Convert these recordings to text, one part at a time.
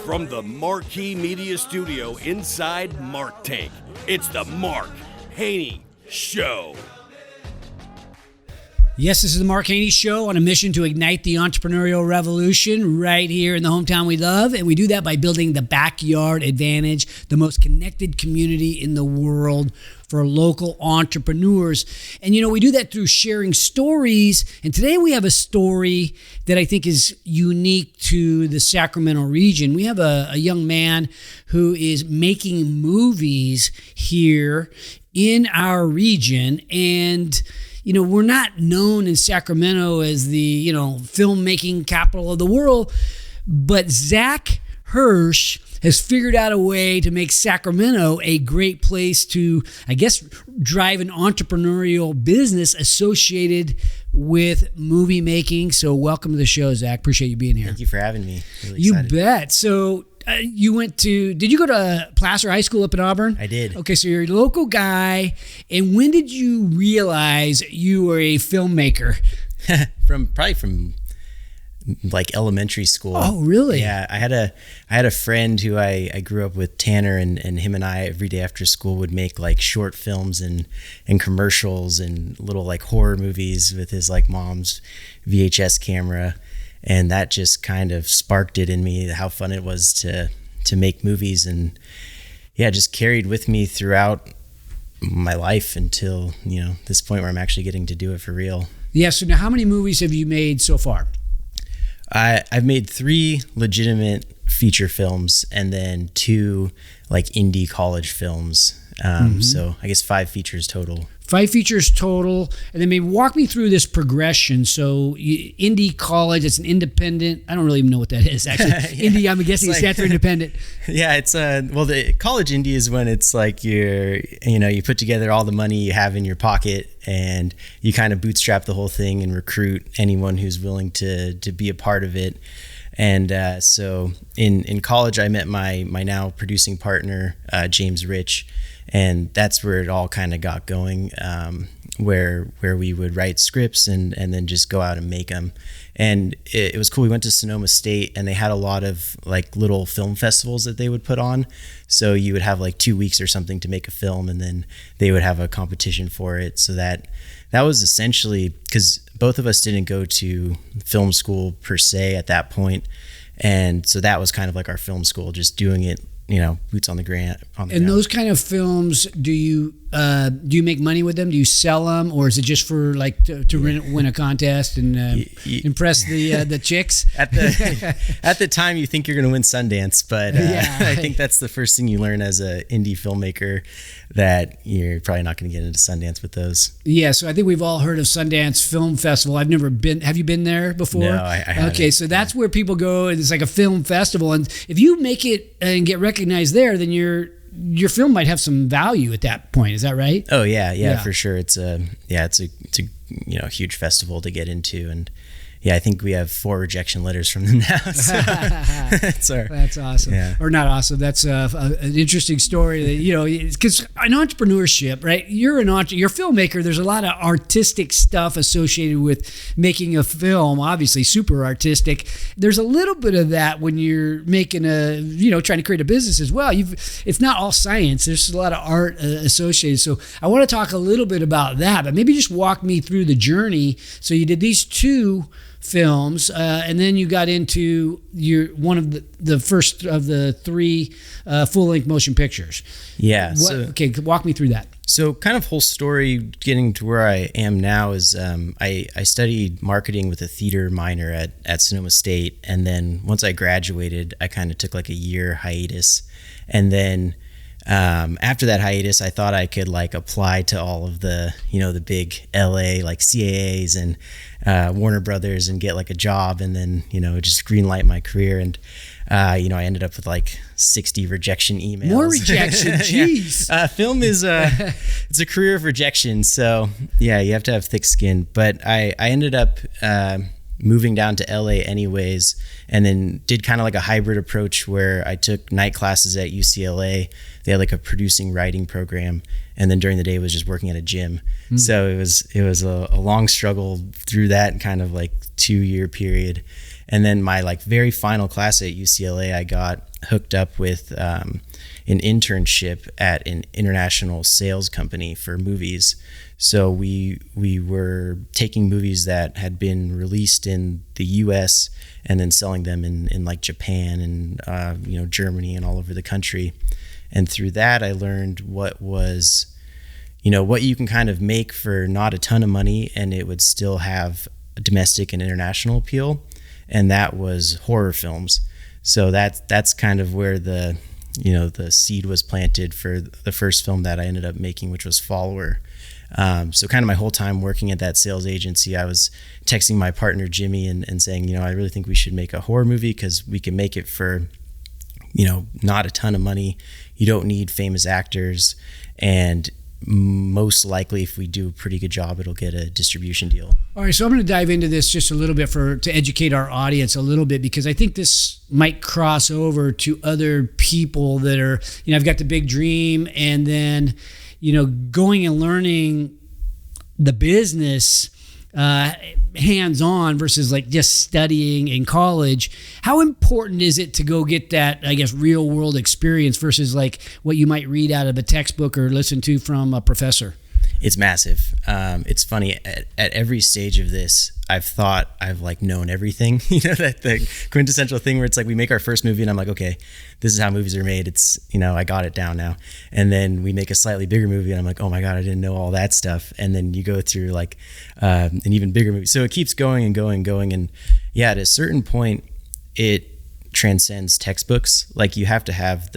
From the Marquee Media Studio inside Mark Tank, it's the Mark Haney Show. Yes, this is the Mark Haney Show on a mission to ignite the entrepreneurial revolution right here in the hometown we love. And we do that by building the backyard advantage, the most connected community in the world for local entrepreneurs. And, we do that through sharing stories. And today we have a story that I think is unique to the Sacramento region. We have a young man who is making movies here in our region. And we're not known in Sacramento as the, filmmaking capital of the world, but Zac Hersh has figured out a way to make Sacramento a great place to, I guess, drive an entrepreneurial business associated with movie making. So welcome to the show, Zac. Appreciate you being here. Thank you for having me. Really you excited. bet. So did you go to Placer High School up in Auburn? I did. Okay, so you're a local guy. And when did you realize you were a filmmaker? From like elementary school. Oh, really? Yeah, I had a friend who I grew up with, Tanner, and him and I every day after school would make like short films and commercials and little like horror movies with his like mom's VHS camera. And that just kind of sparked it in me, how fun it was to make movies, and just carried with me throughout my life until, this point where I'm actually getting to do it for real. Yeah, so now how many movies have you made so far? I've made 3 legitimate feature films and then 2 like indie college films. So I guess 5 features total. 5 features total. And then maybe walk me through this progression. So indie college, it's an independent. I don't really even know what that is, actually. Indie, I'm guessing it stands for independent. Yeah, it's the college indie is when it's like you put together all the money you have in your pocket and you kind of bootstrap the whole thing and recruit anyone who's willing to be a part of it. And so in college, I met my now producing partner, James Rich, and that's where it all kind of got going, where we would write scripts and then just go out and make them. And it was cool. We went to Sonoma State, and they had a lot of like little film festivals that they would put on. So you would have like 2 weeks or something to make a film, and then they would have a competition for it. So that was essentially, because both of us didn't go to film school per se at that point. And so that was kind of like our film school, just doing it, boots on the ground. And those kind of films, do you make money with them? Do you sell them, or is it just for like to win a contest and impress the chicks? At the time, you think you're going to win Sundance, but I think that's the first thing you learn as an indie filmmaker, that you're probably not going to get into Sundance with those. Yeah, so I think we've all heard of Sundance Film Festival. I've never been. Have you been there before? No, I haven't. Okay, so that's where people go, and it's like a film festival. And if you make it and get recognized there, then your film might have some value at that point. Is that right? Oh yeah, for sure. It's a huge festival to get into, and I think we have 4 rejection letters from them now. So that's awesome. Yeah. Or not awesome. That's an interesting story. That, because in entrepreneurship, right? You're a filmmaker. There's a lot of artistic stuff associated with making a film. Obviously, super artistic. There's a little bit of that when you're making trying to create a business as well. It's not all science. There's a lot of art associated. So I want to talk a little bit about that, but maybe just walk me through the journey. So you did these 2 films, and then you got into one of the first of the 3 full-length motion pictures. Yeah. Okay, walk me through that. So kind of whole story getting to where I am now is I studied marketing with a theater minor at Sonoma State, and then once I graduated, I kind of took like a year hiatus, and then after that hiatus, I thought I could like apply to all of the the big LA like CAAs and Warner Brothers and get like a job, and then just green light my career. And I ended up with like 60 rejection emails. More rejection, jeez. Film is it's a career of rejection, so yeah, you have to have thick skin. But I ended up moving down to LA anyways, and then did kind of like a hybrid approach where I took night classes at UCLA. They had like a producing writing program, and then during the day was just working at a gym. So it was a long struggle through that kind of like 2-year period. And then my like very final class at UCLA, I got hooked up with an internship at an international sales company for movies. So we were taking movies that had been released in the U.S. and then selling them in like Japan and Germany and all over the country. And through that, I learned what you can kind of make for not a ton of money and it would still have a domestic and international appeal. And that was horror films. So that's kind of where the seed was planted for the first film that I ended up making, which was Follower. So kind of my whole time working at that sales agency, I was texting my partner Jimmy and saying, I really think we should make a horror movie because we can make it for, not a ton of money. You don't need famous actors, and most likely if we do a pretty good job, it'll get a distribution deal. All right, so I'm going to dive into this just a little bit to educate our audience a little bit, because I think this might cross over to other people that are, I've got the big dream, and then, going and learning the business hands-on versus like just studying in college. How important is it to go get that, I guess, real world experience versus like what you might read out of a textbook or listen to from a professor? It's massive. It's funny, at every stage of this, I've thought I've like known everything. That the quintessential thing where it's like we make our first movie and I'm like, okay, this is how movies are made. It's, I got it down now. And then we make a slightly bigger movie and I'm like, oh my God, I didn't know all that stuff. And then you go through like an even bigger movie. So it keeps going and going and going. And yeah, at a certain point, it transcends textbooks. Like you have to have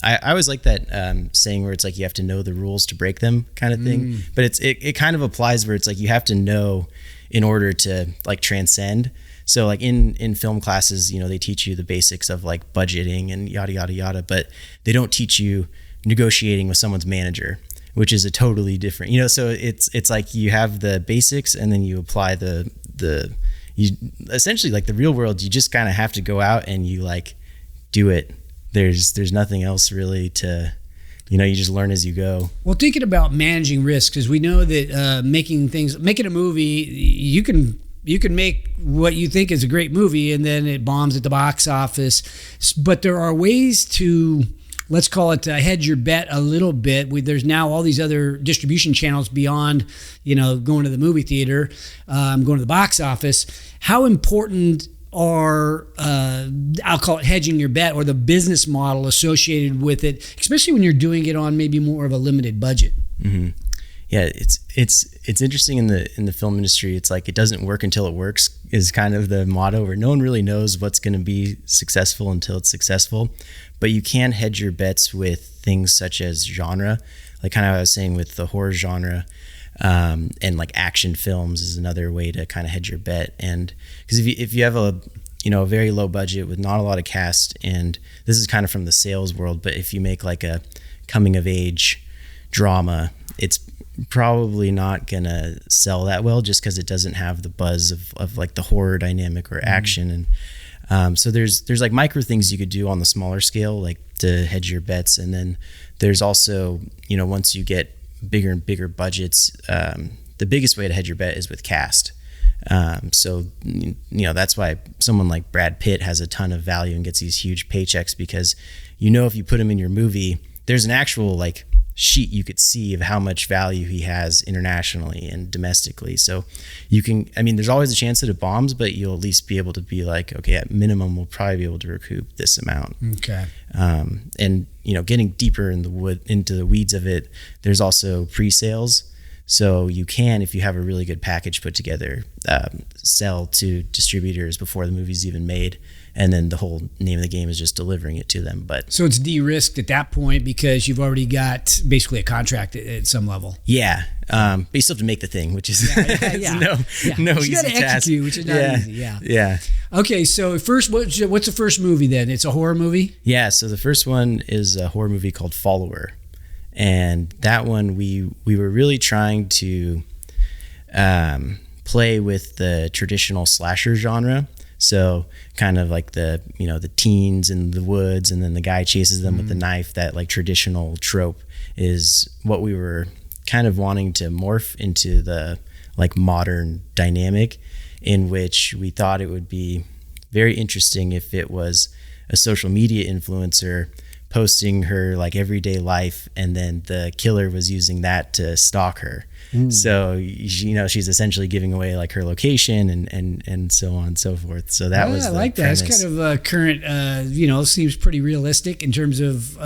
I always like that saying where it's like you have to know the rules to break them kind of thing. But it kind of applies where it's like you have to know in order to like transcend. So like in film classes, they teach you the basics of like budgeting and yada yada yada, but they don't teach you negotiating with someone's manager, which is a totally different, so it's like you have the basics and then you apply you essentially like the real world, you just kind of have to go out and you like do it. There's nothing else really to, you just learn as you go. Well, thinking about managing risk, because we know that making a movie, you can make what you think is a great movie and then it bombs at the box office. But there are ways to, let's call it, hedge your bet a little bit. There's now all these other distribution channels beyond, going to the movie theater, going to the box office. How important are, I'll call it hedging your bet, or the business model associated with it, especially when you're doing it on maybe more of a limited budget? Mm-hmm. Yeah, it's interesting in the film industry. It's like it doesn't work until it works is kind of the motto, where no one really knows what's going to be successful until it's successful. But you can hedge your bets with things such as genre, like kind of what I was saying with the horror genre, and like action films is another way to kind of hedge your bet. And because if you have a very low budget with not a lot of cast, and this is kind of from the sales world, but if you make like a coming of age drama, it's probably not gonna sell that well just because it doesn't have the buzz of like the horror dynamic or action. And so there's like micro things you could do on the smaller scale, like to hedge your bets. And then there's also, once you get bigger and bigger budgets, the biggest way to hedge your bet is with cast. So that's why someone like Brad Pitt has a ton of value and gets these huge paychecks, because if you put him in your movie, there's an actual like sheet you could see of how much value he has internationally and domestically. So there's always a chance that it bombs, but you'll at least be able to be like, okay, at minimum we'll probably be able to recoup this amount. Okay. And getting deeper into the weeds of it, there's also pre-sales. So you can, if you have a really good package put together, sell to distributors before the movie's even made. And then the whole name of the game is just delivering it to them. But so it's de-risked at that point because you've already got basically a contract at some level. Yeah. But you still have to make the thing, which is no easy task. Execute, which is not easy. Yeah. Okay. So first, what's the first movie then? It's a horror movie? Yeah. So the first one is a horror movie called Follower. And that one, we were really trying to play with the traditional slasher genre. So kind of like the teens in the woods and then the guy chases them with the knife. That like traditional trope is what we were kind of wanting to morph into the like modern dynamic, in which we thought it would be very interesting if it was a social media influencer posting her like everyday life, and then the killer was using that to stalk her. So, you know, she's essentially giving away like her location and so on and so forth. So that was I the like that. premise. It's kind of current, you know, seems pretty realistic in terms of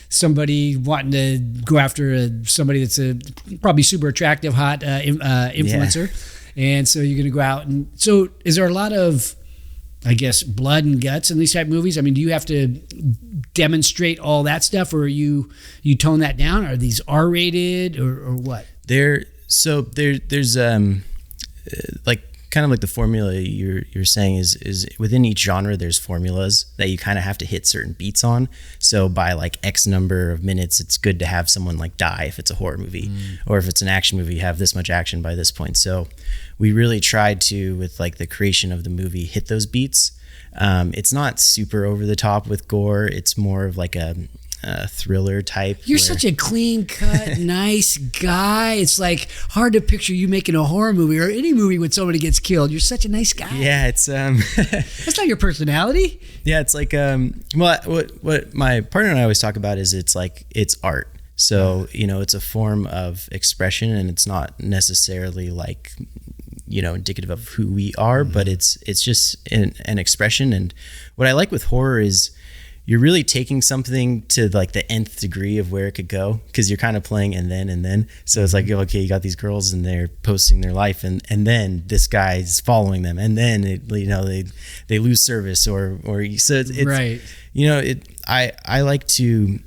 somebody wanting to go after somebody that's a probably super attractive, hot influencer. And so you're going to go out. And so is there a lot of, I guess, blood and guts in these type of movies? I mean, do you have to demonstrate all that stuff, or you tone that down? Are these R-rated or what? There's like kind of like the formula you're saying is within each genre there's formulas that you kind of have to hit certain beats on. So by like X number of minutes, it's good to have someone like die if it's a horror movie, or if it's an action movie, have this much action by this point. So we really tried to, with like the creation of the movie, hit those beats. It's not super over the top with gore. It's more of like a thriller type. You're such a clean cut, nice guy. It's like hard to picture you making a horror movie or any movie when somebody gets killed. You're such a nice guy. Yeah, it's that's not your personality. Yeah, it's like well, what my partner and I always talk about is it's art. So, you know, it's a form of expression, and it's not necessarily like, you know, indicative of who we are, but it's just an expression. And what I like with horror is you're really taking something to like the nth degree of where it could go, because you're kind of playing and then. So it's like, okay, you got these girls and they're posting their life, and then this guy's following them, and then they lose service or so it's right. You know, I like to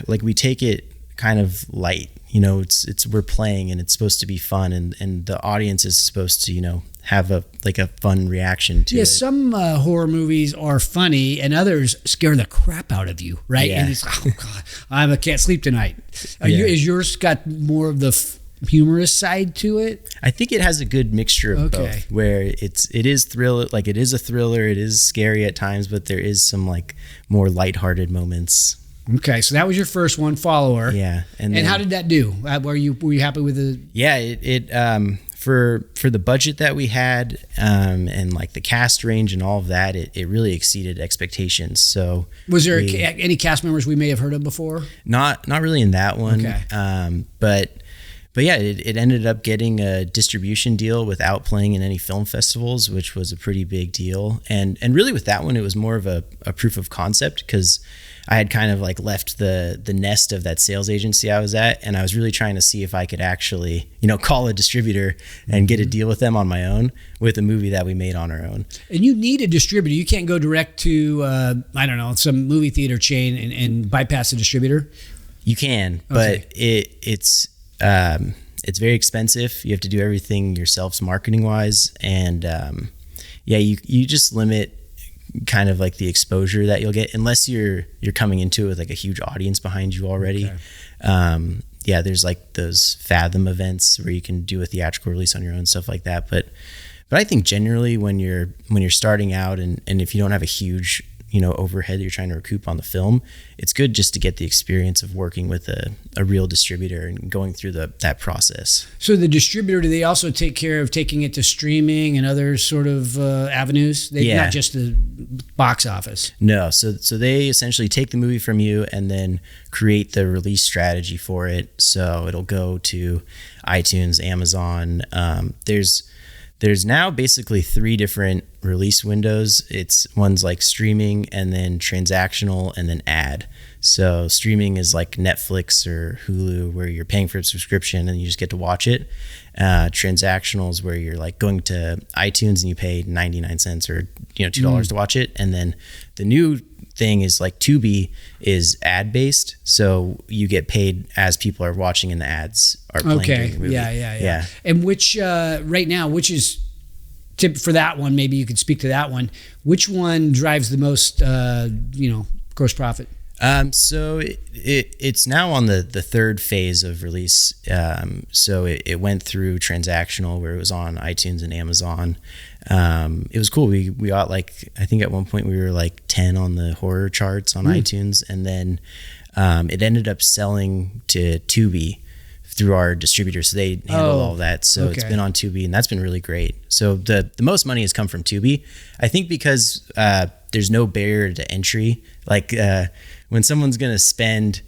like, we take it kind of light. You know, it's we're playing, and it's supposed to be fun, and the audience is supposed to, you know, have a fun reaction to it. Some horror movies are funny, and others scare the crap out of you, right? Yeah. And it's oh god, I can't sleep tonight. Is yours got more of the humorous side to it? I think it has a good mixture of both, where it is thriller, like it is a thriller, it is scary at times, but there is some like more lighthearted moments. Okay, so that was your first one, Follower. Yeah, and how did that do? Were you happy with it? Yeah, it for the budget that we had, and like the cast range and all of that, it really exceeded expectations. So was there any cast members we may have heard of before? Not really in that one. Okay. But yeah, it ended up getting a distribution deal without playing in any film festivals, which was a pretty big deal. And really with that one, it was more of a proof of concept, because I had kind of like left the nest of that sales agency I was at, and I was really trying to see if I could actually, you know, call a distributor and get a deal with them on my own with a movie that we made on our own. And you need a distributor. You can't go direct to, I don't know, some movie theater chain and bypass a distributor. You can, but it's very expensive. You have to do everything yourself marketing wise. And you just limit kind of like the exposure that you'll get, unless you're coming into it with like a huge audience behind you already. Okay. There's like those Fathom events where you can do a theatrical release on your own, stuff like that. But I think generally when you're starting out, and if you don't have a huge, you know, overhead that you're trying to recoup on the film, it's good just to get the experience of working with a real distributor and going through that process. So the distributor, do they also take care of taking it to streaming and other sort of avenues? Not just the box office? No. So they essentially take the movie from you and then create the release strategy for it. So it'll go to iTunes, Amazon. There's now basically 3 different release windows. One's like streaming, and then transactional, and then ad. So streaming is like Netflix or Hulu, where you're paying for a subscription and you just get to watch it. Transactional is where you're like going to iTunes and you pay 99 cents or, you know, $2 to watch it. And then the new thing is like Tubi is ad based, so you get paid as people are watching and the ads are playing during the movie. Yeah. And which right now, which is tip for that one? Maybe you could speak to that one. Which one drives the most, gross profit? So it's now on the third phase of release. So it went through transactional, where it was on iTunes and Amazon. It was cool. We got like, I think at one point we were like 10 on the horror charts on iTunes, and then it ended up selling to Tubi through our distributor, so they handle all of that. So it's been on Tubi, and that's been really great. So the most money has come from Tubi, I think, because there's no barrier to entry. Like when someone's gonna spend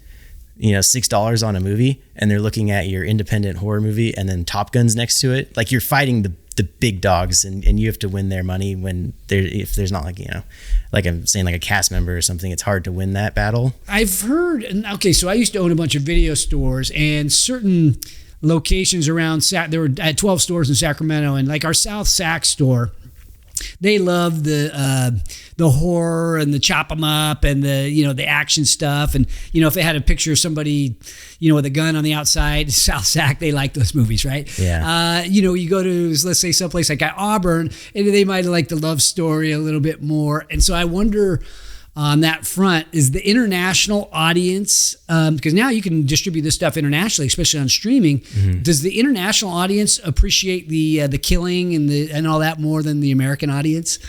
$6 on a movie and they're looking at your independent horror movie and then Top Gun's next to it, like you're fighting the big dogs, and you have to win their money if there's not like I'm saying, like a cast member or something. It's hard to win that battle. I've heard, so I used to own a bunch of video stores, and certain locations around, there were 12 stores in Sacramento, and like our South Sac store, they love the horror and the chop them up and the action stuff. And, if they had a picture of somebody, with a gun on the outside, South Sac, they like those movies, right? Yeah. You go to, let's say, someplace like Auburn, and they might like the love story a little bit more. And so I wonder, on that front, is the international audience, because now you can distribute this stuff internationally, especially on streaming. Mm-hmm. Does the international audience appreciate the killing and all that more than the American audience?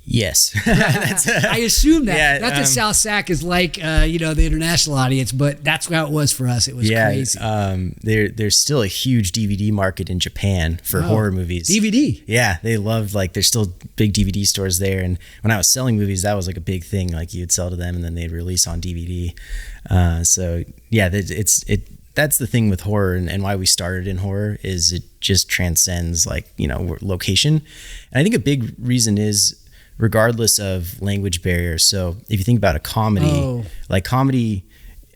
Yes. I assume that. Yeah, Not that South Sac is like the international audience, but that's how it was for us. It was crazy. There's still a huge DVD market in Japan for horror movies. DVD. Yeah, they love, there's still big DVD stores there. And when I was selling movies, that was like a big thing. Like you'd sell to them and then they'd release on DVD. So yeah, that's the thing with horror, and why we started in horror is it just transcends location. And I think a big reason is, regardless of language barriers. So if you think about a comedy, comedy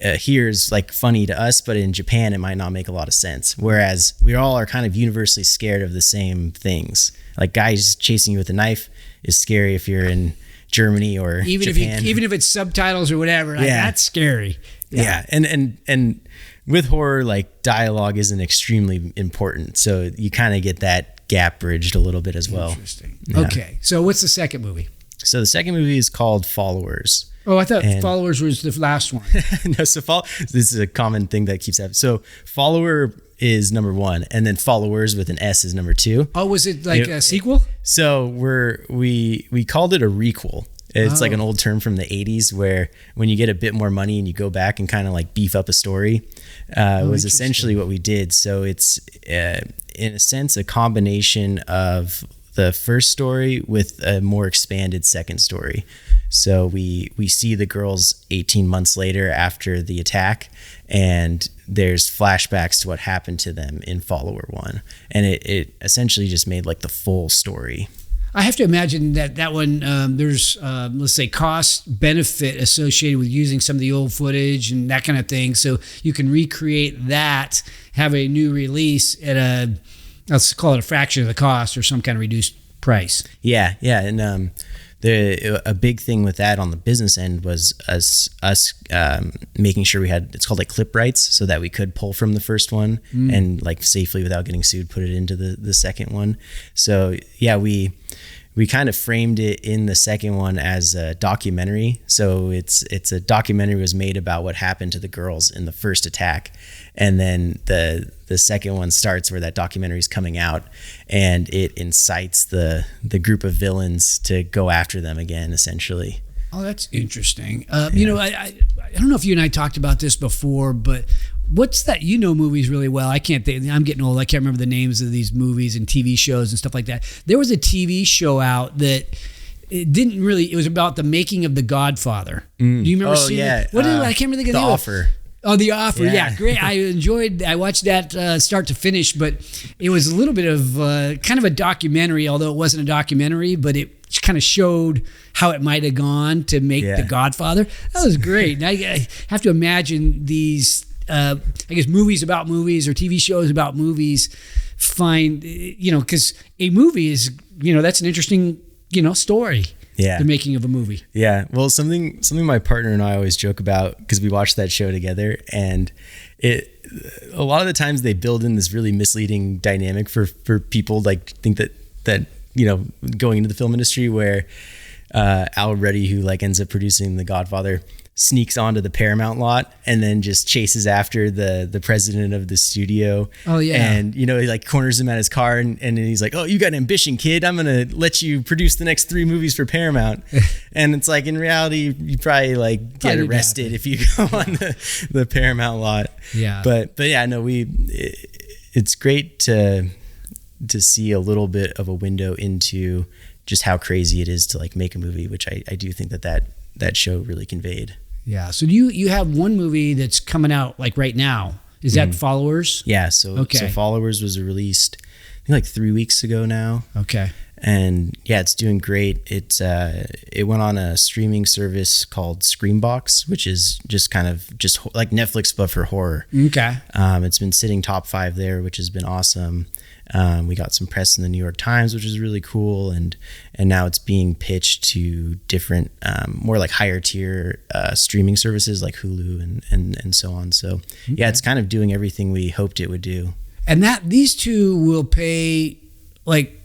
here is funny to us, but in Japan, it might not make a lot of sense. Whereas we all are kind of universally scared of the same things. Like guys chasing you with a knife is scary if you're in Germany or Japan. Even if it's subtitles or whatever, that's scary. Yeah. And with horror, dialogue isn't extremely important. So you kind of get that gap bridged a little bit as well. Interesting. Yeah. Okay. So what's the second movie? So the second movie is called Followers. Oh, I thought Followers was the last one. No, so this is a common thing that keeps happening. So Follower is number 1, and then Followers with an S is number 2. Oh, was it a sequel? So we called it a requel. It's like an old term from the 80s where when you get a bit more money and you go back and kind of beef up a story, was essentially what we did. So it's in a sense a combination of the first story with a more expanded second story. So we see the girls 18 months later after the attack, and there's flashbacks to what happened to them in Follower 1. And it essentially just made the full story. I have to imagine that one, there's, let's say, cost benefit associated with using some of the old footage and that kind of thing. So you can recreate that, have a new release at let's call it a fraction of the cost or some kind of reduced price. Yeah. And a big thing with that on the business end was us making sure we had, it's called clip rights, so that we could pull from the first one and safely without getting sued, put it into the second one. So yeah, we kind of framed it in the second one as a documentary. So it's a documentary was made about what happened to the girls in the first attack. And then the second one starts where that documentary is coming out, and it incites the group of villains to go after them again, essentially. Oh, that's interesting. I don't know if you and I talked about this before, but what's that? Movies really well. I can't think. I'm getting old. I can't remember the names of these movies and TV shows and stuff like that. There was a TV show out that it was about the making of The Godfather. Do you remember seeing it? I can't really think of the name. The Offer. Oh, The Offer. Yeah, great. I watched that start to finish, but it was a little bit of kind of a documentary, although it wasn't a documentary, but it kind of showed how it might have gone to make The Godfather. That was great. And I have to imagine these, movies about movies or TV shows about movies because a movie is, that's an interesting, story. Yeah. The making of a movie. Yeah. Well, something my partner and I always joke about, because we watched that show together, and a lot of the times they build in this really misleading dynamic for people think that going into the film industry, where Al Ruddy, who ends up producing The Godfather, sneaks onto the Paramount lot and then just chases after the president of the studio. Oh yeah. And he like corners him at his car and he's like, "Oh, you got ambition, kid. I'm gonna let you produce the next 3 movies for Paramount." And it's like, in reality, you probably like get arrested if you go on the Paramount lot. Yeah. But yeah, no, it's great to see a little bit of a window into just how crazy it is to like make a movie, which I do think that show really conveyed. Yeah. So you have one movie that's coming out like right now. Is that Followers? Yeah. So Followers was released, I think, like 3 weeks ago now. Okay. And yeah, it's doing great. It went on a streaming service called Screambox, which is just like Netflix but for horror. Okay. It's been sitting top 5 there, which has been awesome. We got some press in the New York Times, which is really cool, and now it's being pitched to different, more like higher tier streaming services like Hulu and so on. So yeah, it's kind of doing everything we hoped it would do. And these two will pay like.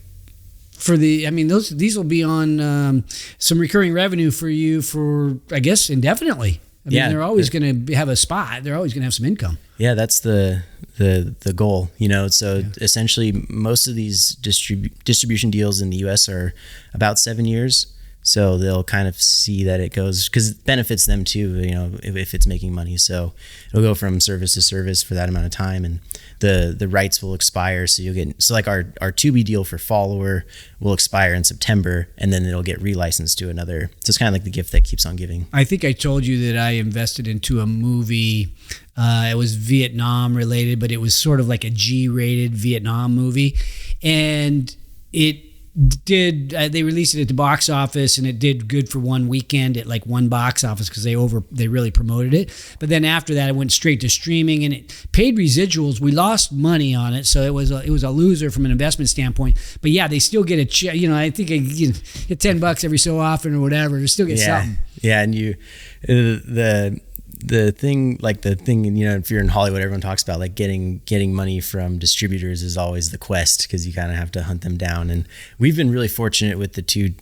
These will be on some recurring revenue for you for, I guess, indefinitely. They're always going to have a spot. They're always going to have some income. Yeah, that's the goal. So essentially, most of these distribution deals in the U.S. are about 7 years. So they'll kind of see that it goes, because it benefits them too, if it's making money. So it'll go from service to service for that amount of time, and the rights will expire. So like our Tubi deal for Follower will expire in September, and then it'll get relicensed to another. So it's kind of like the gift that keeps on giving. I think I told you that I invested into a movie. It was Vietnam related, but it was sort of like a G-rated Vietnam movie, and they released it at the box office, and it did good for one weekend at like one box office because they really promoted it. But then after that, it went straight to streaming, and it paid residuals. We lost money on it, so it was a loser from an investment standpoint. But yeah, they still get a check. I think I get $10 every so often or whatever. They still get something. Yeah, and the thing, if you're in Hollywood, everyone talks about like getting money from distributors is always the quest, because you kind of have to hunt them down. And we've been really fortunate with the two.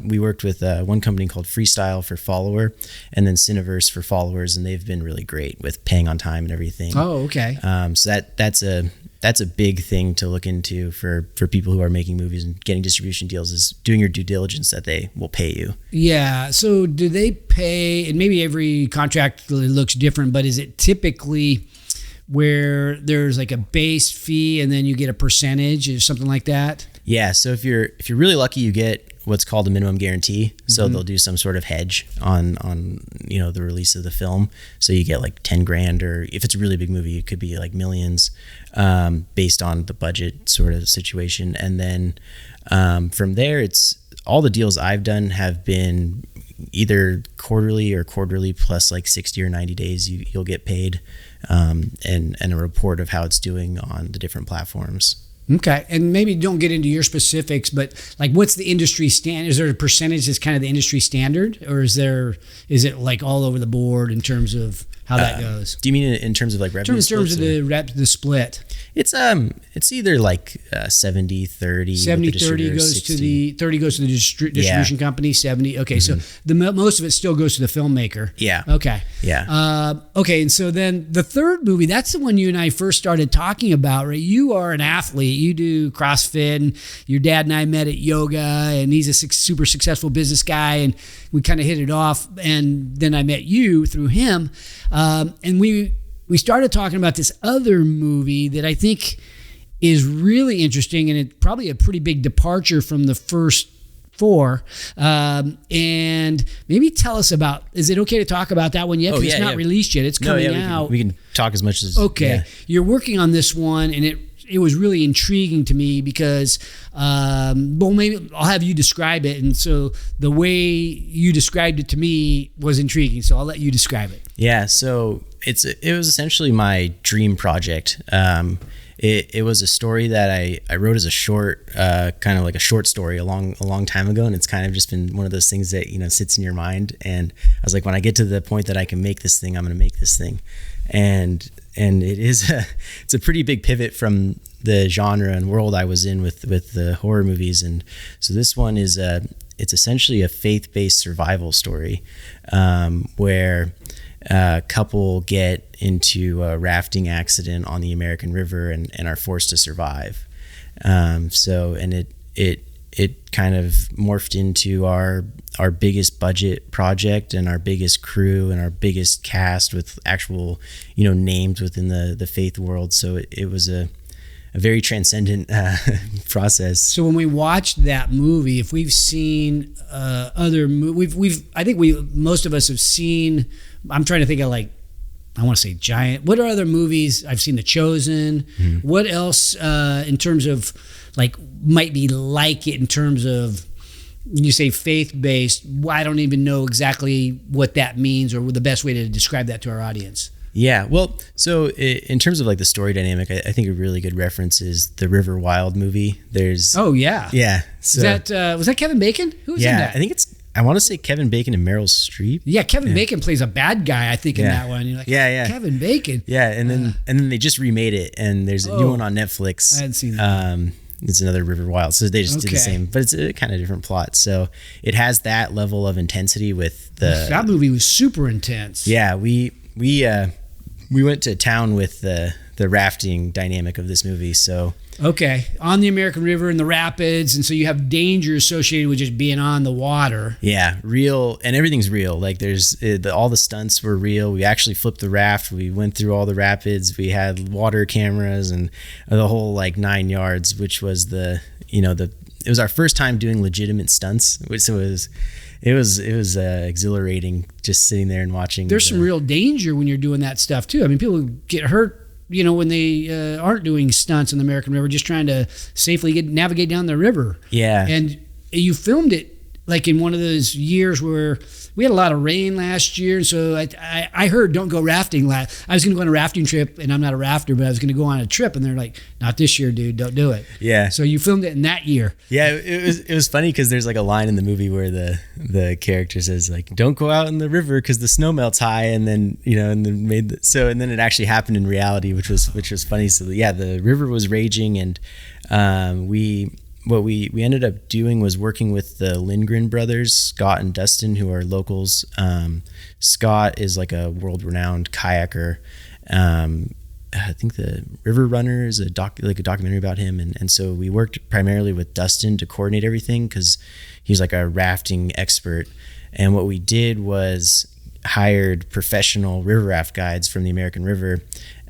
We worked with one company called Freestyle for Follower, and then Cineverse for Followers, and they've been really great with paying on time and everything. Oh, okay. So that's a big thing to look into for people who are making movies and getting distribution deals, is doing your due diligence that they will pay you. Yeah. So do they pay, and maybe every contract looks different, but is it typically where there's like a base fee and then you get a percentage or something like that? Yeah. So if you're really lucky, you get what's called a minimum guarantee. So they'll do some sort of hedge on the release of the film. So you get like 10 grand, or if it's a really big movie, it could be like millions, based on the budget sort of situation. And then from there, it's all the deals I've done have been either quarterly plus like 60 or 90 days you'll get paid, and a report of how it's doing on the different platforms. Okay. And maybe don't get into your specifics, but like, what's the industry standard? Is there a percentage that's kind of the industry standard, or is it like all over the board in terms of how that goes? Do you mean in terms of like revenue? In terms of the split. It's either like 70-30. 70-30 goes 60. To the 30 goes to the distribution company. 70. Okay, so the most of it still goes to the filmmaker. Yeah. Okay. Yeah. Okay, and so then the third movie, that's the one you and I first started talking about, right? You are an athlete. You do CrossFit, and your dad and I met at yoga, and he's a super successful business guy, and we kind of hit it off. And then I met you through him, and we started talking about this other movie that I think is really interesting, and it's probably a pretty big departure from the first 4. And maybe tell us about, is it okay to talk about that one yet? Because it's not released yet. It's coming out. We can talk as much as... Okay. Yeah. You're working on this one, and it was really intriguing to me because, maybe I'll have you describe it. And so the way you described it to me was intriguing. So I'll let you describe it. Yeah. So it was essentially my dream project. It was a story that I wrote as a short, kind of like a short story a long time ago, and it's kind of just been one of those things that sits in your mind. And I was like, when I get to the point that I can make this thing, I'm going to make this thing. And it's a pretty big pivot from the genre and world I was in with the horror movies. And so this one is it's essentially a faith-based survival story, where a couple get into a rafting accident on the American River and are forced to survive. It kind of morphed into our biggest budget project and our biggest crew and our biggest cast with actual, names within the faith world. So it was a very transcendent process. So when we watched that movie, if we've seen other movies, most of us have seen. I'm trying to think of I want to say giant. What are other movies? I've seen The Chosen. Mm-hmm. What else in terms of might be like it in terms of, you say faith-based? I don't even know exactly what that means or the best way to describe that to our audience. Yeah, well, so in terms of the story dynamic, I think a really good reference is the River Wild movie. Oh yeah, yeah. So, was that Kevin Bacon? Who was in that? I think I want to say Kevin Bacon and Meryl Streep. Yeah, Kevin Bacon plays a bad guy, I think, in that one. You're like, yeah, Kevin Bacon. Yeah, and then they just remade it, and there's a new one on Netflix. I hadn't seen that. It's another River Wild, so they just did the same, but it's a kind of different plot. So it has that level of intensity with that movie was super intense. Yeah, we went to town with the rafting dynamic of this movie. So on the American River and the rapids, and so you have danger associated with just being on the water. Yeah, real, and everything's real. There's all the stunts were real. We actually flipped the raft. We went through all the rapids. We had water cameras and the whole 9 yards, which was it was our first time doing legitimate stunts, which it was exhilarating just sitting there and watching. There's some real danger when you're doing that stuff too. I mean, people get hurt, when they aren't doing stunts in the American River, just trying to safely navigate down the river. Yeah. And you filmed it in one of those years where we had a lot of rain last year. And so I heard don't go rafting. I was going to go on a rafting trip, and I'm not a rafter, but I was going to go on a trip, and they're like, not this year, dude, don't do it. Yeah. So you filmed it in that year. Yeah, it was funny because there's a line in the movie where the character says don't go out in the river because the snow melts high, and then and then it actually happened in reality, which was funny. So yeah, the river was raging, and what we ended up doing was working with the Lindgren brothers, Scott and Dustin, who are locals. Scott is a world-renowned kayaker. I think the River Runner is a documentary about him, and so we worked primarily with Dustin to coordinate everything because he's a rafting expert. And what we did was hired professional river raft guides from the American River,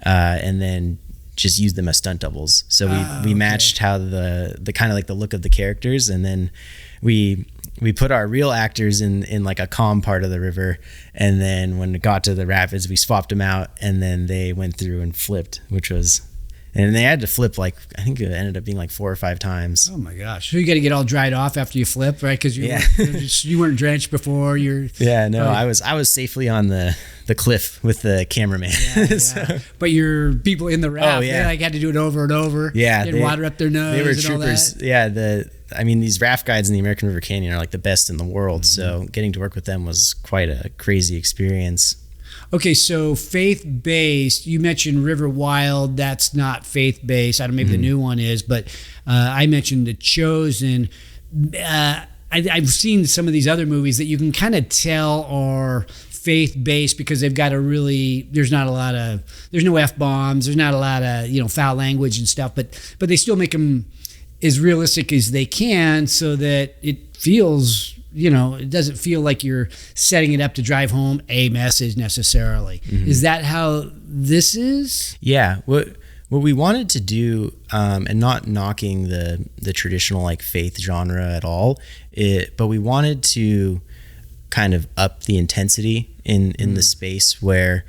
and then just use them as stunt doubles. So we matched how the kind of the look of the characters, and then we put our real actors in a calm part of the river, and then when it got to the rapids, we swapped them out, and then they went through and flipped, and they had to flip I think it ended up being 4 or 5 times. Oh my gosh! So you got to get all dried off after you flip, right? Because you weren't drenched before. I was safely on the cliff with the cameraman. Yeah. So, but your people in the raft, they had to do it over and over. Yeah, getting water up their nose. They were and troopers. All that. Yeah, these raft guides in the American River Canyon are the best in the world. Mm-hmm. So getting to work with them was quite a crazy experience. Okay, so faith-based, you mentioned River Wild, that's not faith-based. I don't know, maybe the new one is, but I mentioned The Chosen. I've seen some of these other movies that you can kind of tell are faith-based because they've got there's no F-bombs, there's not a lot of, foul language and stuff, but they still make them as realistic as they can so that it feels, it doesn't feel like you're setting it up to drive home a message necessarily. Mm-hmm. Is that how this is? Yeah. What we wanted to do, and not knocking the traditional faith genre at all, but we wanted to kind of up the intensity in the space where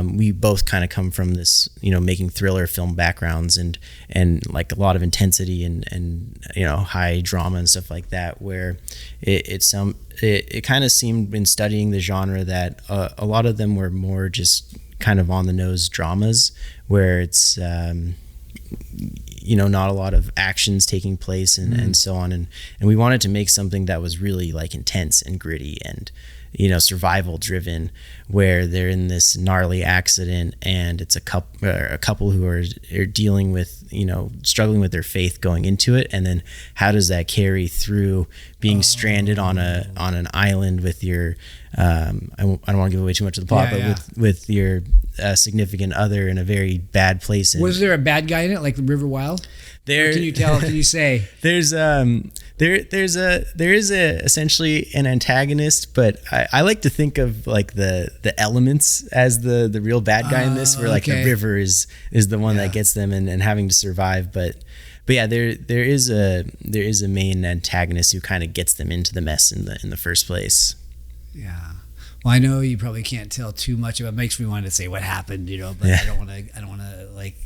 we both kind of come from this, making thriller film backgrounds and a lot of intensity and high drama and stuff like that, where it kind of seemed in studying the genre that a lot of them were more just kind of on the nose dramas where it's not a lot of actions taking place and so on. And we wanted to make something that was really like intense and gritty and, survival driven, where they're in this gnarly accident and it's a couple who are dealing with, struggling with their faith going into it. And then how does that carry through being stranded on an island with your, I don't want to give away too much of the plot, with your significant other in a very bad place. Was there a bad guy in it, like the River Wild? Can you say? There is essentially an antagonist, but I like to think of like the elements as the real bad guy in this, where like the river is the one that gets them and having to survive. But yeah, there is a main antagonist who kind of gets them into the mess in the first place. Yeah. Well, I know you probably can't tell too much about it. It makes me want to say what happened, but I don't want to like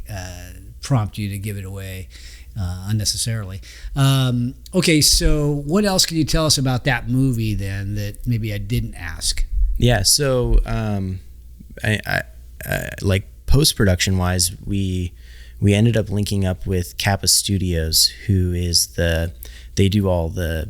prompt you to give it away unnecessarily. Okay, so what else can you tell us about that movie then that maybe I didn't ask? Yeah, so I like post-production wise, we ended up linking up with Kappa Studios, who is they do all the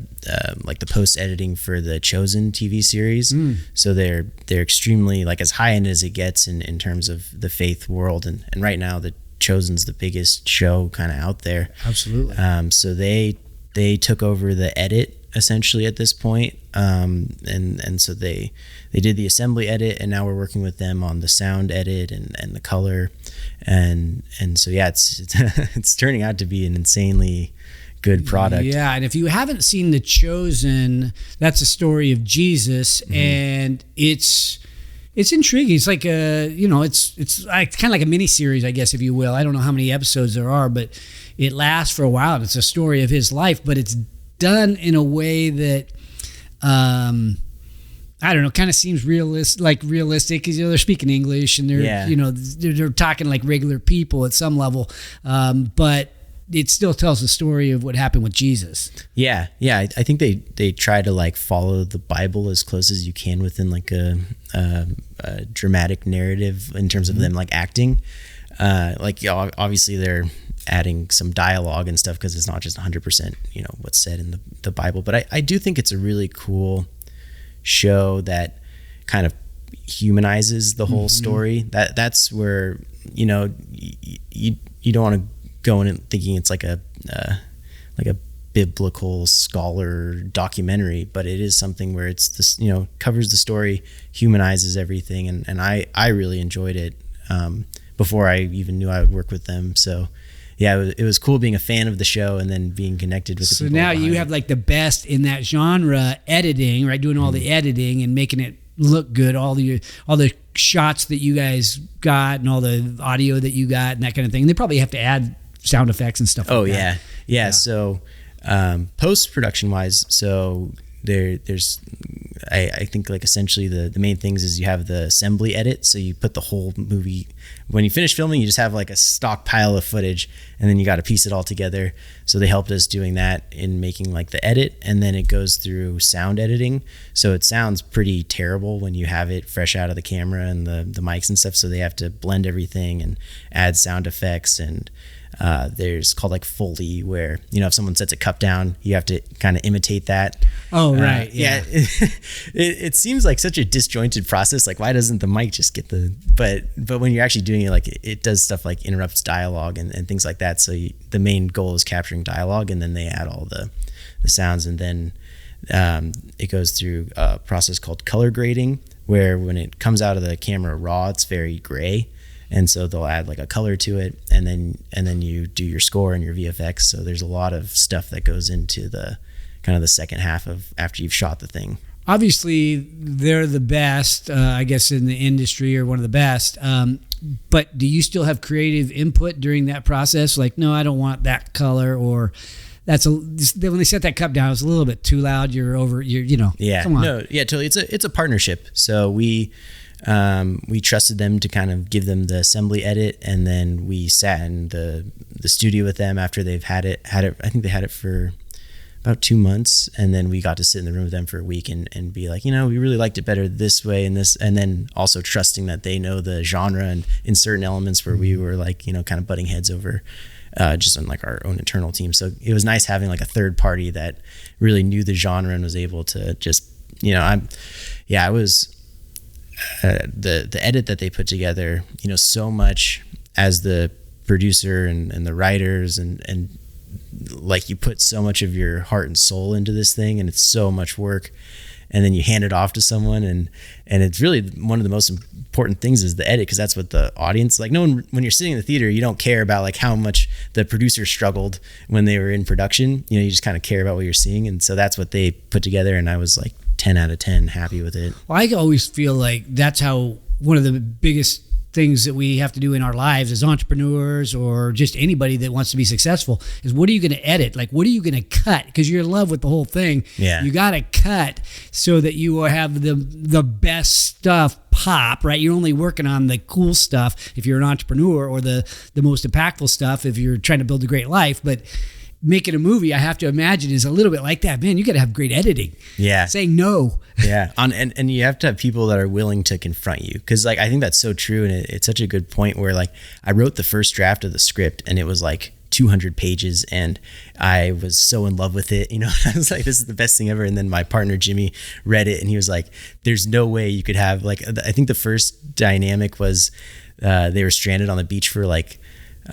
like the post editing for the Chosen TV series. So they're extremely like as high end as it gets in terms of the faith world, and right now the Chosen's the biggest show kind of out there. Absolutely. So they took over the edit essentially at this point, and so they did the assembly edit, and now we're working with them on the sound edit and the color, and so yeah, it's turning out to be an insanely good product. Yeah, and if you haven't seen The Chosen, that's a story of Jesus, and it's intriguing. It's like it's kind of like a mini series, I guess, if you will. I don't know how many episodes there are, but it lasts for a while. It's a story of his life, but it's done in a way that I don't know, kind of seems realistic because they're speaking English and they're talking like regular people at some level, but it still tells the story of what happened with Jesus. Yeah. I think they try to like follow the Bible as close as you can within like a dramatic narrative in terms of them like acting. Obviously they're adding some dialogue and stuff because it's not just 100% what's said in the Bible. But I do think it's a really cool show that kind of humanizes the whole story. That's where you don't want to go in thinking it's like a biblical scholar documentary, but it is something where it's this covers the story, humanizes everything, and I really enjoyed it before I even knew I would work with them. So yeah, it was cool being a fan of the show and then being connected with the people. So now you have like the best in that genre editing, right? Doing all the editing and making it look good, all the shots that you guys got and all the audio that you got and that kind of thing. And they probably have to add sound effects and stuff like that. Yeah. So post-production wise, so there's I think like essentially the main things is you have the assembly edit. So you put the whole movie, when you finish filming, you just have like a stock pile of footage and then you got to piece it all together. So they helped us doing that in making like the edit, and then it goes through sound editing. So it sounds pretty terrible when you have it fresh out of the camera and the mics and stuff. So they have to blend everything and add sound effects, and there's called like Foley, where if someone sets a cup down, you have to kind of imitate that. Oh right. Yeah. It seems like such a disjointed process. Like, why doesn't the mic just get but when you're actually doing it, like it does stuff like interrupts dialogue and things like that. So the main goal is capturing dialogue, and then they add all the sounds, and then it goes through a process called color grading, where when it comes out of the camera raw, it's very gray. And so they'll add like a color to it, and then you do your score and your VFX. So there's a lot of stuff that goes into the kind of the second half of after you've shot the thing. Obviously, they're the best, I guess, in the industry, or one of the best. But do you still have creative input during that process? Like, no, I don't want that color, or when they set that cup down, it's a little bit too loud. You're Yeah. Come on. No. Yeah. Totally. It's a partnership. So we trusted them to kind of give them the assembly edit, and then we sat in the studio with them after they've had it. I think they had it for about 2 months, and then we got to sit in the room with them for a week and be like, we really liked it better this way and this, and then also trusting that they know the genre and in certain elements where we were like, kind of butting heads over just on like our own internal team. So it was nice having like a third party that really knew the genre and was able to just, I was the edit that they put together, so much as the producer and the writers and like you put so much of your heart and soul into this thing, and it's so much work, and then you hand it off to someone, and it's really one of the most important things is the edit, because that's what the audience, like, no one, when you're sitting in the theater, you don't care about like how much the producer struggled when they were in production. You just kind of care about what you're seeing, and so that's what they put together, and I was like 10 out of 10 happy with it. Well, I always feel like that's how one of the biggest things that we have to do in our lives as entrepreneurs or just anybody that wants to be successful is, what are you going to edit? Like, what are you going to cut? Because you're in love with the whole thing. Yeah. You got to cut so that you will have the best stuff pop, right? You're only working on the cool stuff if you're an entrepreneur, or the most impactful stuff if you're trying to build a great life. But making a movie, I have to imagine, is a little bit like that. Man, you got to have great editing. Yeah. Saying no. Yeah. And you have to have people that are willing to confront you. Cause like, I think that's so true. And it's such a good point where like I wrote the first draft of the script and it was like 200 pages and I was so in love with it. I was like, this is the best thing ever. And then my partner, Jimmy, read it and he was like, there's no way you could have like, I think the first dynamic was they were stranded on the beach for like,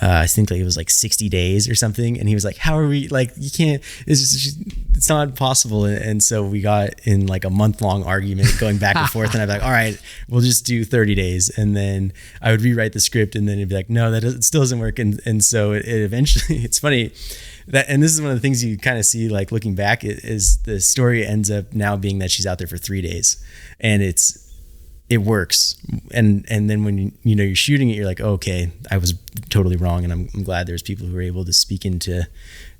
I think like it was like 60 days or something. And he was like, how are we, like, you can't, it's not possible. And so we got in like a month-long argument going back and forth. And I'd be like, all right, we'll just do 30 days. And then I would rewrite the script and then it'd be like, no, it still doesn't work. And so it eventually, it's funny that, and this is one of the things you kind of see, like looking back, is the story ends up now being that she's out there for 3 days and it works. And then when you're shooting it, you're like, oh, okay, I was totally wrong. And I'm glad there's people who are able to speak into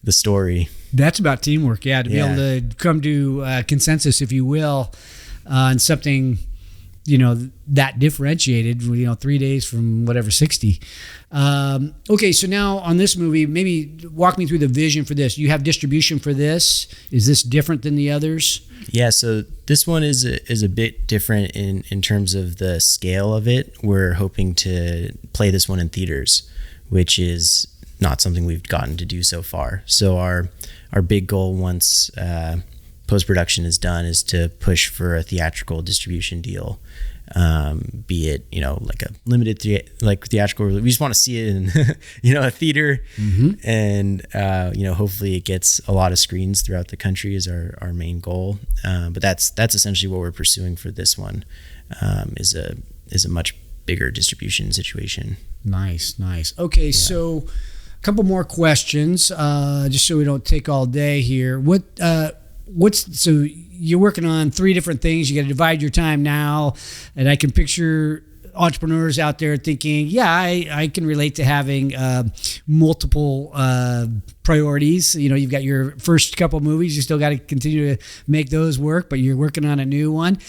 the story. That's about teamwork. Yeah. To be able to come to consensus, if you will, on something, that differentiated, 3 days from whatever, 60. Okay. So now on this movie, maybe walk me through the vision for this. You have distribution for this. Is this different than the others? Yeah, so this one is a bit different in terms of the scale of it. We're hoping to play this one in theaters, which is not something we've gotten to do so far. So our big goal once post-production is done is to push for a theatrical distribution deal, be it like a limited theatrical release. We just want to see it in a theater, and hopefully it gets a lot of screens throughout the country is our main goal. But that's essentially what we're pursuing for this one, is a much bigger distribution situation. Nice. Okay, so a couple more questions, just so we don't take all day here. So you're working on 3 different things. You got to divide your time now, and I can picture entrepreneurs out there thinking, yeah, I can relate to having multiple priorities. You've got your first couple movies. You still got to continue to make those work, but you're working on a new one.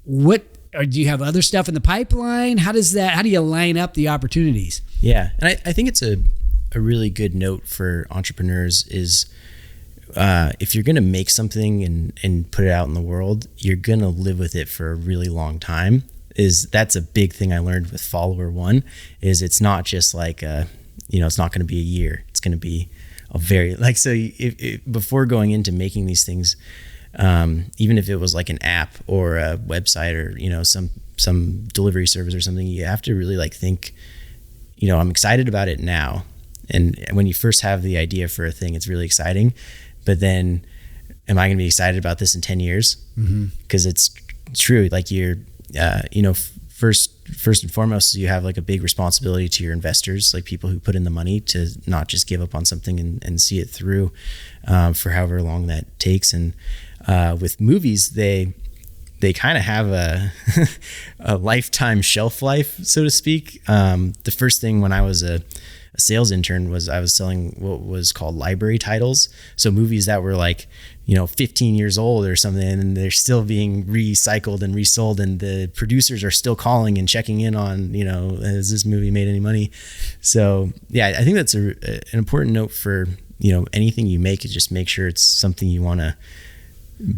Do you have other stuff in the pipeline? How do you line up the opportunities? Yeah, and I think it's a really good note for entrepreneurs is, if you're going to make something and put it out in the world, you're going to live with it for a really long time. That's a big thing I learned with Follower One, is it's not just like, it's not going to be a year. It's going to be a very, before going into making these things, even if it was like an app or a website or, some delivery service or something, you have to really think, I'm excited about it now. And when you first have the idea for a thing, it's really exciting. But then, am I going to be excited about this in 10 years? Because it's true. Like you're, first and foremost, you have like a big responsibility to your investors, like people who put in the money, to not just give up on something and see it through for however long that takes. And with movies, they kind of have a lifetime shelf life, so to speak. The first thing when I was a sales intern was I was selling what was called library titles. So movies that were 15 years old or something, and they're still being recycled and resold, and the producers are still calling and checking in on, has this movie made any money? So yeah, I think that's an important note for, anything you make, is just make sure it's something you want to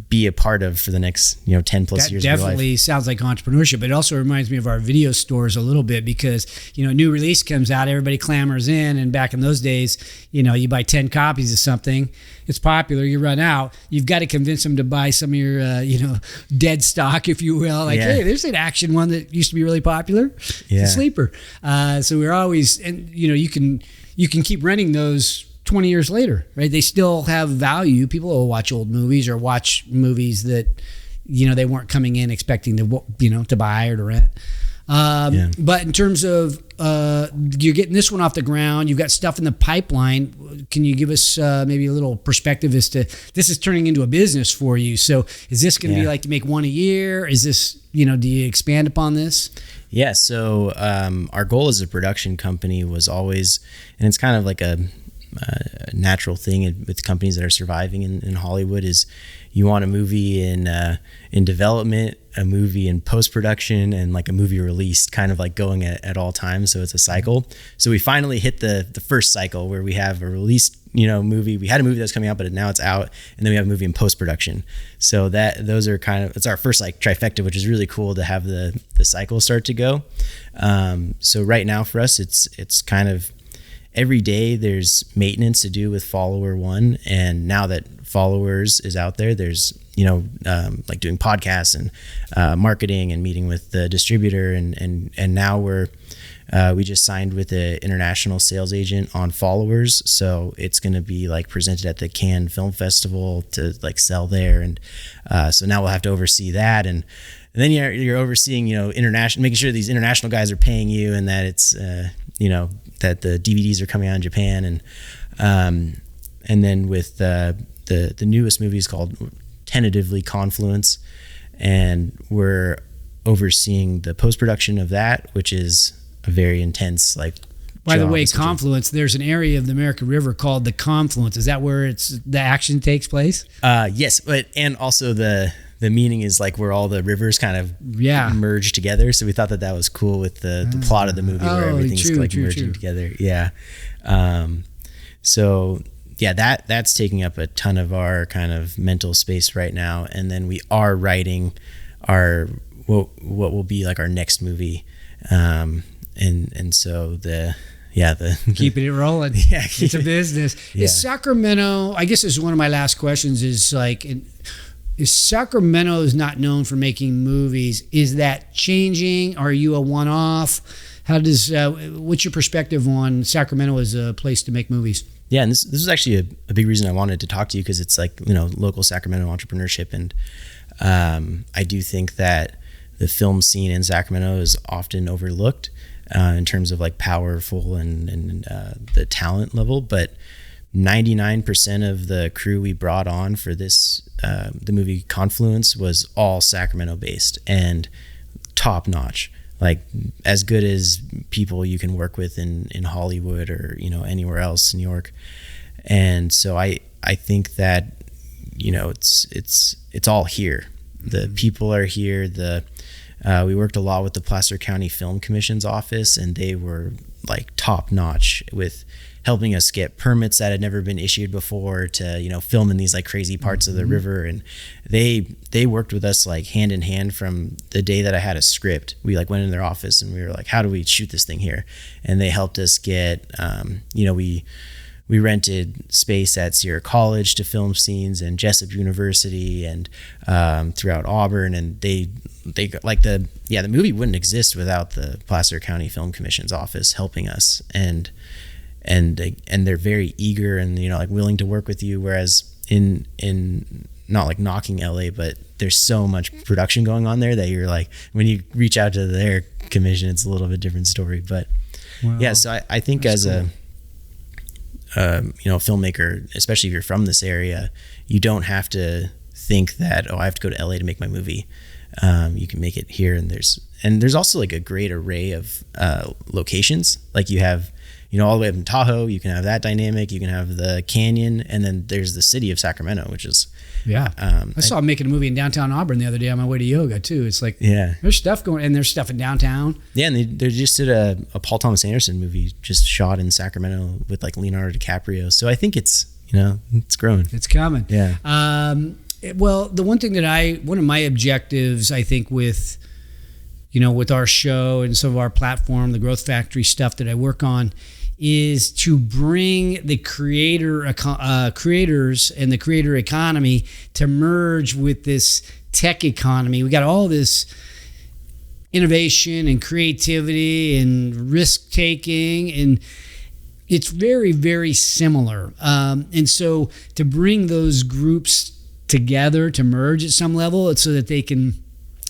be a part of for the next 10 plus That years of your life. definitely sounds like entrepreneurship, but it also reminds me of our video stores a little bit because, a new release comes out, everybody clamors in. And back in those days, you buy 10 copies of something, it's popular, you run out, you've got to convince them to buy some of your, dead stock, if you will. Like, hey, there's an action one that used to be really popular. It's a sleeper. So we're always, and you can keep renting those 20 years later, right? They still have value. People will watch old movies or watch movies that, they weren't coming in expecting to, to buy or to rent. But in terms of, you're getting this one off the ground, you've got stuff in the pipeline. Can you give us maybe a little perspective as to, this is turning into a business for you. So is this going to be like to make one a year? Is this, do you expand upon this? Yeah. So, our goal as a production company was always, and it's kind of like a natural thing with companies that are surviving in Hollywood, is you want a movie in development, a movie in post-production, and like a movie released, kind of like going at all times. So it's a cycle. So we finally hit the first cycle where we have a released movie. We had a movie that was coming out, but now it's out, and then we have a movie in post-production. So those are it's our first like trifecta, which is really cool to have the cycle start to go. So right now for us, it's kind of every day there's maintenance to do with follower one. And now that followers is out there's, like doing podcasts and marketing and meeting with the distributor. And now we just signed with an international sales agent on followers. So it's going to be like presented at the Cannes Film Festival to like sell there. And so now we'll have to oversee that. And then you're overseeing, international, making sure these international guys are paying you and that it's, that the DVDs are coming out in Japan. And then with the newest movie is called tentatively Confluence. And we're overseeing the post-production of that, which is a very intense, like, by the way, Confluence, there's an area of the American River called the Confluence. Is that where the action takes place? Yes, and also the meaning is like where all the rivers kind of merge together. So we thought that was cool with the plot of the movie where everything's merging together. Yeah. So yeah, that's taking up a ton of our kind of mental space right now. And then we are writing what will be like our next movie. And so keeping it rolling. Yeah, it's a business. Yeah. Is Sacramento, I guess this is one of my last questions, is like, is Sacramento is not known for making movies. Is that changing? Are you a one-off? How does, what's your perspective on Sacramento as a place to make movies? Yeah, and this is actually a big reason I wanted to talk to you, because it's like, local Sacramento entrepreneurship. And I do think that the film scene in Sacramento is often overlooked in terms of like powerful and the talent level. But 99% of the crew we brought on for this, the movie Confluence, was all Sacramento based and top notch, like as good as people you can work with in Hollywood or, anywhere else in New York. And so I think that, it's all here. The people are here. We worked a lot with the Placer County Film Commission's office, and they were like top notch with helping us get permits that had never been issued before to, film in these like crazy parts of the river. And they worked with us like hand in hand from the day that I had a script. We like went in their office and we were like, how do we shoot this thing here? And they helped us get, we rented space at Sierra College to film scenes, and Jessup University, and throughout Auburn. And they like the movie wouldn't exist without the Placer County Film Commission's office helping us. And they're very eager and like willing to work with you. Whereas in not like knocking LA, but there's so much production going on there that you're like, when you reach out to their commission, it's a little bit different story. But yeah, so I think as cool. A filmmaker, especially if you're from this area, you don't have to think that, I have to go to LA to make my movie. You can make it here, and there's also like a great array of locations. Like you have, all the way up in Tahoe, you can have that dynamic. You can have the canyon, and then there's the city of Sacramento, which is I saw him making a movie in downtown Auburn the other day on my way to yoga too. It's like there's stuff going, and there's stuff in downtown. Yeah, and they just did a Paul Thomas Anderson movie just shot in Sacramento with like Leonardo DiCaprio. So I think it's it's growing. It's coming. Yeah. well, the one thing that one of my objectives, I think, with our show and some of our platform, the Growth Factory stuff that I work on, is to bring the creators and the creator economy to merge with this tech economy. We got all this innovation and creativity and risk taking, and it's very, very similar. And so to bring those groups together to merge at some level, it's so that they can,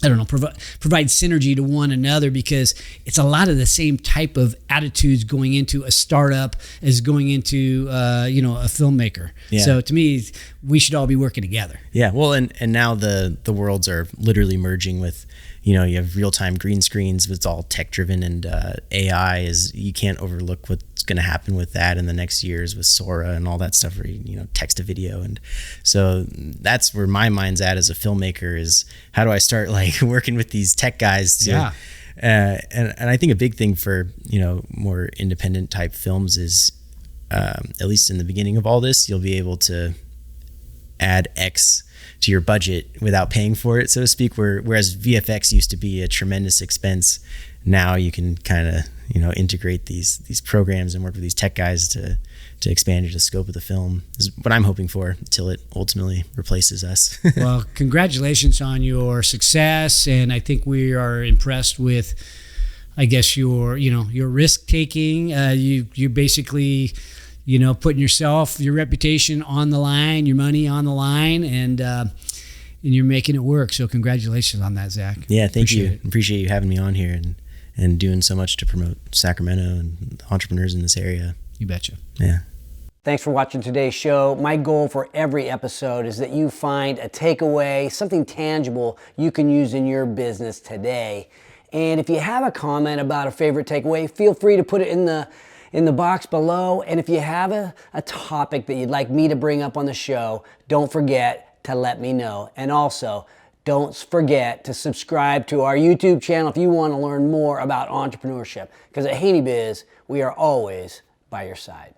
provide synergy to one another, because it's a lot of the same type of attitudes going into a startup as going into a filmmaker. Yeah. So to me, we should all be working together. Yeah. Well, and now the worlds are literally merging with, you have real-time green screens. It's all tech-driven, and AI you can't overlook what's going to happen with that in the next years with Sora and all that stuff, where text to video. And so that's where my mind's at as a filmmaker, is how do I start working with these tech guys to, and I think a big thing for more independent type films is, at least in the beginning of all this, you'll be able to add X to your budget without paying for it, so to speak. Whereas VFX used to be a tremendous expense, now you can kind of integrate these programs and work with these tech guys to expand the scope of the film, is what I'm hoping for, until it ultimately replaces us. Well, congratulations on your success, and I think we are impressed with, I guess, your risk taking. You basically putting your reputation on the line, your money on the line, and you're making it work. So congratulations on that, Zach. Yeah, thank you. Appreciate you having me on here and doing so much to promote Sacramento and entrepreneurs in this area. You betcha. Yeah. Thanks for watching today's show. My goal for every episode is that you find a takeaway, something tangible you can use in your business today. And if you have a comment about a favorite takeaway, feel free to put it in the box below. And if you have a topic that you'd like me to bring up on the show, don't forget to let me know. And also, don't forget to subscribe to our YouTube channel if you want to learn more about entrepreneurship. Because at Haney Biz, we are always by your side.